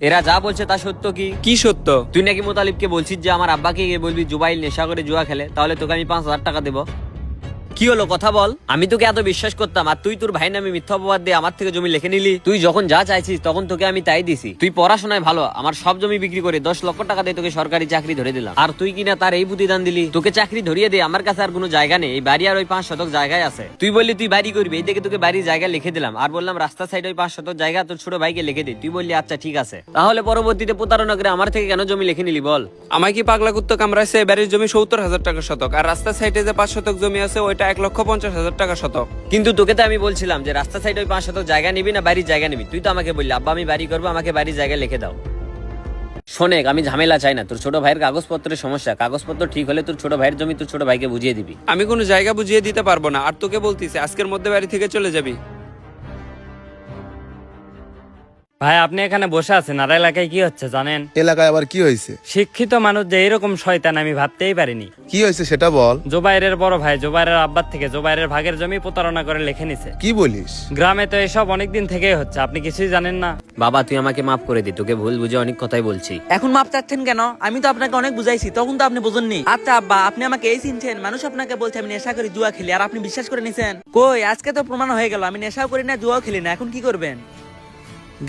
এরা যা বলছে তা সত্য কি? কি সত্য? তুই নাকি মোতালিবকে বলছিস যে আমার আব্বাকে গিয়ে বলবি জুবাইল নেশা করে জুয়া খেলে, তাহলে তোকে আমি 5,000 টাকা দেবো। কি হলো কথা বল? আমি তোকে এত বিশ্বাস করতাম আর তুই তোর ভাই নামে মিথ্যা অপবাদ দিয়ে আমার থেকে জমি লিখে নিলি। তুই যখন যা চাইছিস তখন তোকে আমি তাই দিছি। তুই পড়াশোনায় ভালো, আমার সব জমি বিক্রি করে 10 লক্ষ টাকা দিয়ে তোকে সরকারি চাকরি ধরে দিলাম, আর তুই কিনা তার এই প্রতিদান দিলি। তোকে চাকরি ধরিয়ে দে, আমার কাছে আর কোনো জায়গা নেই, এই বাড়ি আর ওই 5 শতক জায়গায় আছে। তুই বললি তুই বাড়ি করবি, এই দেখে তোকে বাড়ির জায়গা লিখে দিলাম, আর বললাম রাস্তার সাইডে ওই 5 শতক জায়গা তোর ছোট ভাইকে লিখে দে। তুই বললি আচ্ছা ঠিক আছে। তাহলে পরবর্তীতে প্রতারণা করে আমার থেকে কেন জমি লিখে নিলি বল? আমায় কি পাগলা কুত্তো কামড়াইছে? বাড়ির জমি 70,000 টাকা শতক, আর রাস্তার সাইডে যে 5 শতক জমি আছে ওইটা 1,50,000 টাকা শতক। কিন্তু তোকে তো আমি বলছিলাম যে রাস্তা সাইডে ওই 5 শতক জায়গা নিবি না বাড়ির জায়গা নিবি। তুই তো আমাকে বললি আব্বা আমি বাড়ি করবো, আমাকে বাড়ির জায়গা লিখে দাও। শোনেক, আমি ঝামেলা চাই না। তোর ছোট ভাইয়ের কাগজপত্রের সমস্যা, কাগজপত্র ঠিক হলে তোর ছোট ভাইয়ের জমি তোর ছোট ভাইকে বুঝিয়ে দিবি। আমি কোনো জায়গা বুঝিয়ে দিতে পারবো না, আর তোকে বলতিছি আজকের মধ্যে বাড়ি থেকে চলে যাবি। ভাই আপনি এখানে বসে আছেন, আর এলাকায় কি হচ্ছে জানেন? এলাকায় আবার কি হয়েছে? শিক্ষিত মানুষ যে এরকম শয়তান আমি ভাবতেই পারিনি। কি হয়েছে সেটা বল। জোবাইরের বড় ভাই জোবাইরের আব্বার থেকে জোবাইরের ভাগের জমি প্রতারণা করে লিখে নিছে। কি বলিস? গ্রামে তো এসব অনেকদিন থেকেই হচ্ছে, আপনি কিছুই জানেন না? বাবা তুই আমাকে মাফ করে দি, তোকে ভুল বুঝে অনেক কথাই বলছি। এখন মাপ চাচ্ছেন কেন? আমি তো আপনাকে অনেক বুঝাইছি, তখন তো আপনি বোঝেননি। আচ্ছা আব্বা, আপনি আমাকে এই চিনছেন? মানুষ আপনাকে বলছে আমি নেশা করি জুয়া খেলি, আর আপনি বিশ্বাস করে নিছেন? কই, আজকে তো প্রমাণ হয়ে গেল আমি নেশাও করি না জুয়াও খেলি না। এখন কি করবেন?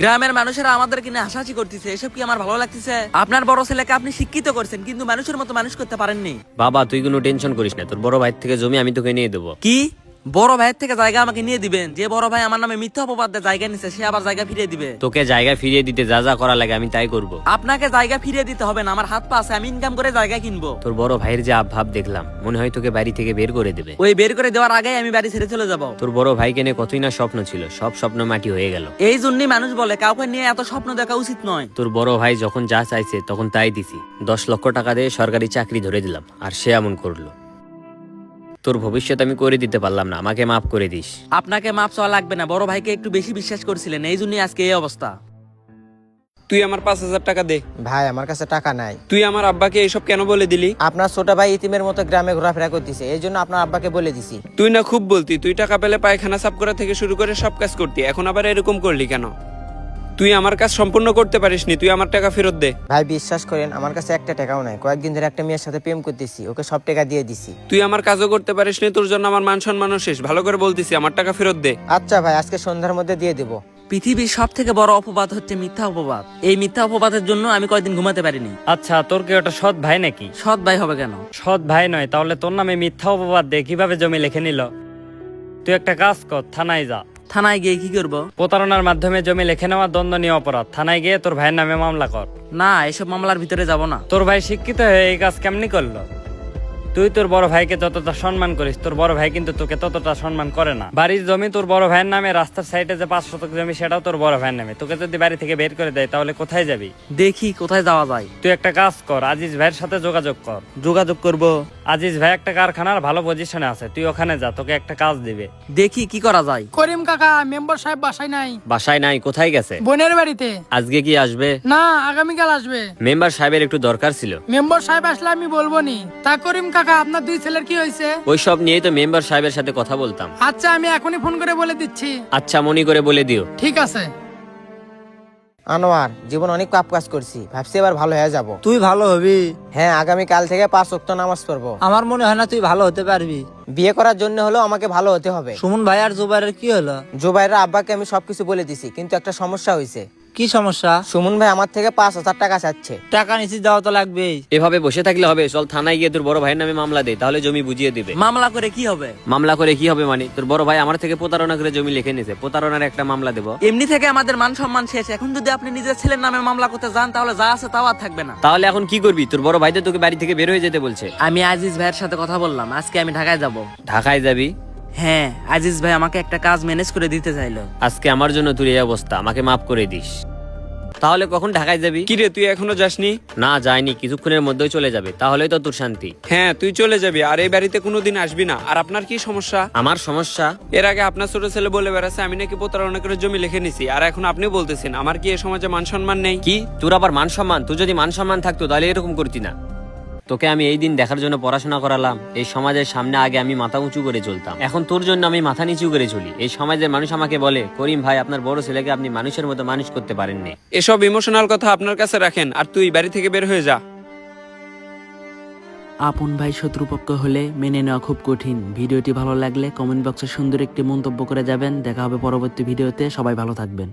গ্রামের মানুষেরা আমাদের কিনে হাসাহাসি করতেছে, এসব কি আমার ভালো লাগতেছে? আপনার বড় ছেলেকে আপনি শিক্ষিত করছেন, কিন্তু মানুষের মতো মানুষ করতে পারেননি। বাবা তুই কোনো টেনশন করিস না, তোর বড় ভাইয়ের থেকে জমি আমি তোকে নিয়ে দেবো। কি বড় ভাইয়ের থেকে জায়গা আমাকে নিয়ে দিবেন? যে বড় ভাই আমার নামে মিথ্যা অপবাদ দিয়ে জায়গা নিছে, সে আবার জায়গা ফিরিয়ে দিবে? তোকে জায়গা ফিরিয়ে দিতে যা যা করা লাগে আমি তাই করব। আপনাকে জায়গা ফিরিয়ে দিতে হবে না, আমার হাত পা আছে, আমি ইনকাম করে জায়গা কিনবো। তোর বড় ভাইয়ের যে ভাব দেখলাম, মনে হয় তোকে বাড়ি থেকে বের করে দেবে। ওই বের করে দেওয়ার আগে আমি বাড়ি ছেড়ে চলে যাব। তোর বড় ভাইকে নিয়ে কতই না স্বপ্ন ছিল, সব স্বপ্ন মাটি হয়ে গেল। এই জন্যই মানুষ বলে কাউকে নিয়ে এত স্বপ্ন দেখা উচিত নয়। তোর বড় ভাই যখন যা চাইছে তখন তাই দিছি। 10 লক্ষ টাকা দিয়ে সরকারি চাকরি ধরে দিলাম, আর সে এমন করলো। তোর ভবিষ্যৎ আমি করে দিতে পারলাম না, আমাকে মাফ করে দিস। আপনাকে মাপ চাওয়া লাগবে না, বড় ভাইকে একটু বেশি বিশ্বাস করছিলেন, এই জন্যই আজকে এই অবস্থা। তুই আমার 5,000 টাকা দে। ভাই আমার কাছে টাকা নাই। তুই আমার আব্বাকে এইসব কেন বলে দিলি? আপনার ছোট ভাই ইতিমের মতো গ্রামে ঘোরাফেরা করতেছে, এই জন্য আপনার আব্বাকে বলে দিছি। তুই না খুব বলতি তুই টাকা পেলে পায়খানা সাফ করা থেকে শুরু করে সব কাজ করতি, এখন আবার এরকম করলি কেন? তুই আমার কাজ সম্পূর্ণ করতে পারিসনি, তুই আমার টাকা ফেরত দে। ভাই বিশ্বাস করেন আমার কাছে একটা টাকাও নাই, কয়েকদিন ধরে একটা মেয়ের সাথে প্রেম করতেছি, ওকে সব টাকা দিয়ে দিছি। তুই আমার কাজও করতে পারিসনি, তোর জন্য আমার মান সম্মানও শেষ। ভালো করে বলতিছি আমার টাকা ফেরত দে। আচ্ছা ভাই, আজকে সন্ধ্যার মধ্যে দিয়ে দেবো। পৃথিবীর সব থেকে বড় অপবাদ হচ্ছে মিথ্যা অপবাদ। এই মিথ্যা অপবাদের জন্য আমি কয়েকদিন ঘুমাতে পারিনি। আচ্ছা তোর কি ওটা সৎ ভাই নাকি? সৎ ভাই হবে কেন? সৎ ভাই নয়, তাহলে তোর নামে মিথ্যা অপবাদ দিয়ে কিভাবে জমি লিখে নিল? তুই একটা কাজ কর, থানায় যা। থানায় গিয়ে কি করব? প্রতারণার মাধ্যমে জমি লিখে নেওয়া দণ্ডনীয় অপরাধ। থানায় গিয়ে তোর ভাইয়ের নামে মামলা কর। না, এসব মামলার ভিতরে যাব না। তোর ভাই শিক্ষিত হয়ে এই কাজ কেমনি করলো? তুই তোর বড় ভাইকে যতটা সম্মান করিস, তোর বড় ভাই কিন্তু তোকে ততটা সম্মান করে না। বাড়ির জমি তোর বড় ভাইয়ের নামে, রাস্তার সাইডে যে 5 শতক জমি সেটাও তোর বড় ভাইয়ের নামে। তোকে যদি বাড়ি থেকে বের করে দেয় তাহলে কোথায় যাবি? দেখি কোথায় যাওয়া যায়। তুই একটা কাজ কর, আজিজ ভাইয়ের সাথে যোগাযোগ কর। যোগাযোগ করব? আজিজ ভাই একটা কারখানার ভালো পজিশনে আছে, তুই ওখানে যা, তোকে একটা কাজ দিবে। দেখি কি করা যায়। করিম কাকা, মেম্বার সাহেব বাসায় নাই। বাসায় নাই? কোথায় গেছে? বোনের বাড়িতে। আজকে কি আসবে? না, আগামীকাল আসবে। মেম্বার সাহেবের একটু দরকার ছিল। মেম্বার সাহেব আসলে আমি বলবো নি। তা করিম কাকা, আপনার 2 ছেলের কি হয়েছে? ওই সব নিয়েই তো মেম্বার সাহেবের সাথে কথা বলতাম। আচ্ছা, আমি এখনই ফোন করে বলে দিচ্ছি। আচ্ছা মনি করে বলে দিও। ঠিক আছে। আনোয়ার, জীবন অনেক পাপ কাজ করছি, ভাবছি এবার ভালো হয়ে যাব। তুই ভালো হবি? হ্যাঁ, আগামীকাল থেকে 5 ওয়াক্ত নামাজ পড়বো। আমার মনে হয় না তুই ভালো হতে পারবি। বিয়ে করার জন্য হলেও আমাকে ভালো হতে হবে। সুমন ভাই আর জুবাইরের কি হলো? জুবাইরের আব্বাকে আমি সবকিছু বলে দিছি, কিন্তু একটা সমস্যা হয়েছে। কি সমস্যা? সুমন ভাই আমার থেকে 5,000 টাকা চাচ্ছে। টাকা নিচে দেওয়া তো লাগবেই। এভাবে বসে থাকলে হবে? চল থানায় গিয়ে তোর বড় ভাইয়ের নামে মামলা দে, তাহলে জমি বুঝিয়ে দিবে। মামলা করে কি হবে? মামলা করে কি হবে মানে? তোর বড় ভাই আমার থেকে প্রতারণা করে জমি লিখে নিয়েছে, প্রতারণার একটা মামলা দেবো। এমনি থেকে আমাদের মান সম্মান শেষ, এখন যদি আপনি নিজের ছেলের নামে মামলা করতে যান তাহলে যা আছে তাও আর থাকবে না। তাহলে এখন কি করবি? তোর বড় ভাই তো তোকে বাড়ি থেকে বের হয়ে যেতে বলছে। আমি আজিজ ভাইয়ের সাথে কথা বললাম, আজকে আমি ঢাকায় যাব। ঢাকায় যাবি? হ্যাঁ, আজিজ ভাই আমাকে একটা কাজ ম্যানেজ করে দিতে চাইলো। আজকে আমার জন্য তোর এই অবস্থা, আমাকে মাফ করে দিস। তাহলে কখন ঢাকায় যাবি? কি রে, তুই এখনো যাসনি? না যাইনি, কিছুক্ষণের মধ্যেই চলে যাবে, তাহলেই তো তোর শান্তি। হ্যাঁ তুই চলে যাবি, আর এই বাড়িতে কোনোদিন আসবি না। আর আপনার কি সমস্যা? আমার সমস্যা? এর আগে আপনার ছোট ছেলে বলে বেড়াচ্ছে আমি নাকি প্রতারণা করে জমি লিখে নিছি, আর এখন আপনি বলতেছেন আমার কি এই সমাজে মান সম্মান নেই? কি তোর আবার মান সম্মান? তুই যদি মান সম্মান থাকতো তাহলে এরকম করতি না। তোকে আমি এই দিন দেখার জন্য পড়াশোনা করালাম, এই সমাজের সামনে আগে আমি মাথা উঁচু করে চলতাম, এখন তোর জন্য আমি মাথা নিচু করে চলি। এই সমাজের মানুষ আমাকে বলে, করিম ভাই আপনার বড় ছেলেকে আপনি মানুষের মতো মানুষ করতে পারেননি। এসব ইমোশনাল কথা আপনার কাছে রাখেন, আর তুই বাড়ি থেকে বের হয়ে যা। আপন ভাই শত্রুপক্ষ হলে মেনে নেওয়া খুব কঠিন। ভিডিওটি ভালো লাগলে কমেন্ট বক্সে সুন্দর একটি মন্তব্য করে যাবেন। দেখা হবে পরবর্তী ভিডিওতে, সবাই ভালো থাকবেন।